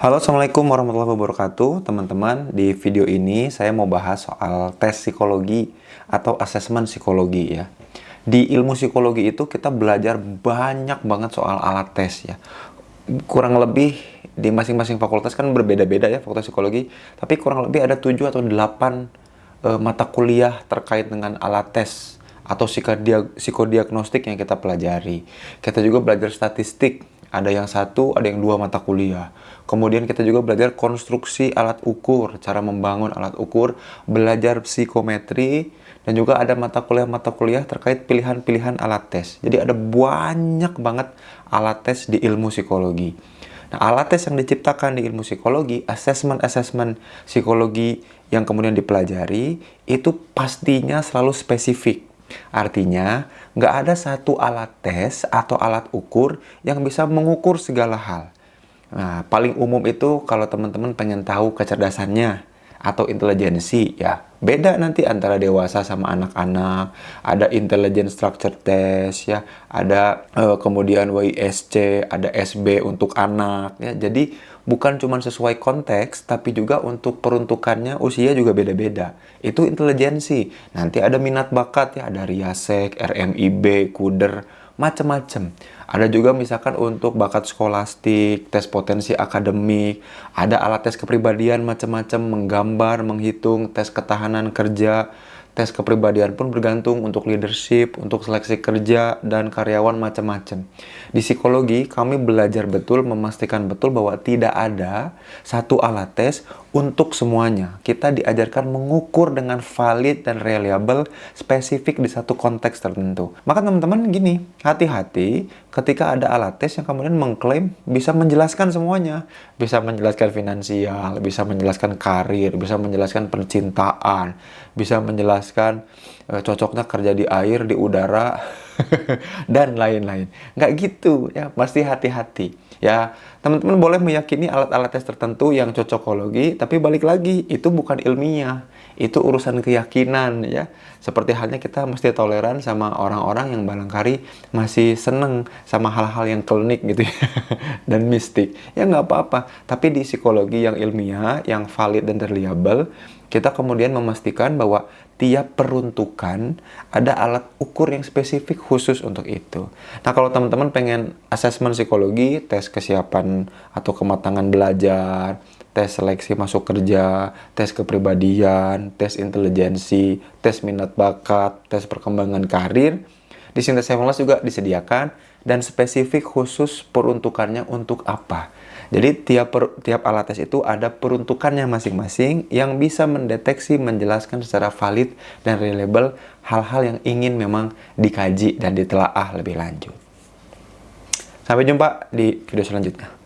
Halo, Assalamualaikum warahmatullahi wabarakatuh, teman-teman. Di video ini saya mau bahas soal tes psikologi atau asesmen psikologi ya. Di ilmu psikologi itu kita belajar banyak banget soal alat tes ya. Kurang lebih di masing-masing fakultas kan berbeda-beda ya fakultas psikologi, tapi kurang lebih ada 7 atau 8 mata kuliah terkait dengan alat tes atau psikodiagnostik yang kita pelajari. Kita juga belajar statistik, ada yang satu, ada yang 2 mata kuliah. Kemudian kita juga belajar konstruksi alat ukur, cara membangun alat ukur, belajar psikometri, dan juga ada mata kuliah terkait pilihan-pilihan alat tes. Jadi ada banyak banget alat tes di ilmu psikologi. Nah, alat tes yang diciptakan di ilmu psikologi, asesmen psikologi yang kemudian dipelajari, itu pastinya selalu spesifik. Artinya, nggak ada satu alat tes atau alat ukur yang bisa mengukur segala hal. Nah, paling umum itu kalau teman-teman pengen tahu kecerdasannya atau intelijensi, ya beda nanti antara dewasa sama anak-anak. Ada intelligence structure test, ya ada kemudian WISC, ada SB untuk anak, ya. Jadi bukan cuma sesuai konteks, tapi juga untuk peruntukannya usia juga beda-beda. Itu intelijensi. Nanti ada minat bakat, ya, ada Riasek, RMIB, Kuder, macam-macam. Ada juga misalkan untuk bakat skolastik, tes potensi akademik, ada alat tes kepribadian macam-macam, menggambar, menghitung, tes ketahanan kerja, tes kepribadian pun bergantung untuk leadership, untuk seleksi kerja, dan karyawan macam-macam. Di psikologi, kami belajar betul, memastikan betul bahwa tidak ada satu alat tes untuk semuanya. Kita diajarkan mengukur dengan valid dan reliable, spesifik di satu konteks tertentu. Maka teman-teman gini, hati-hati ketika ada alat tes yang kemudian mengklaim bisa menjelaskan semuanya. Bisa menjelaskan finansial, bisa menjelaskan karir, bisa menjelaskan percintaan, bisa menjelaskan cocoknya kerja di air, di udara, dan lain-lain. Nggak gitu ya, pasti hati-hati. Ya, teman-teman boleh meyakini alat-alat tes tertentu yang cocokologi, tapi balik lagi, itu bukan ilmiah. Itu urusan keyakinan ya. Seperti halnya kita mesti toleran sama orang-orang yang barangkali masih seneng sama hal-hal yang klinik gitu ya, dan mistik. Ya nggak apa-apa. Tapi di psikologi yang ilmiah, yang valid dan reliable, kita kemudian memastikan bahwa tiap peruntukan ada alat ukur yang spesifik khusus untuk itu. Nah, kalau teman-teman pengen asesmen psikologi, tes kesiapan atau kematangan belajar, tes seleksi masuk kerja, tes kepribadian, tes intelijensi, tes minat bakat, tes perkembangan karir, di Sintes Health juga disediakan dan spesifik khusus peruntukannya untuk apa. Jadi tiap alat tes itu ada peruntukannya masing-masing yang bisa mendeteksi, menjelaskan secara valid dan reliable hal-hal yang ingin memang dikaji dan ditelaah lebih lanjut. Sampai jumpa di video selanjutnya.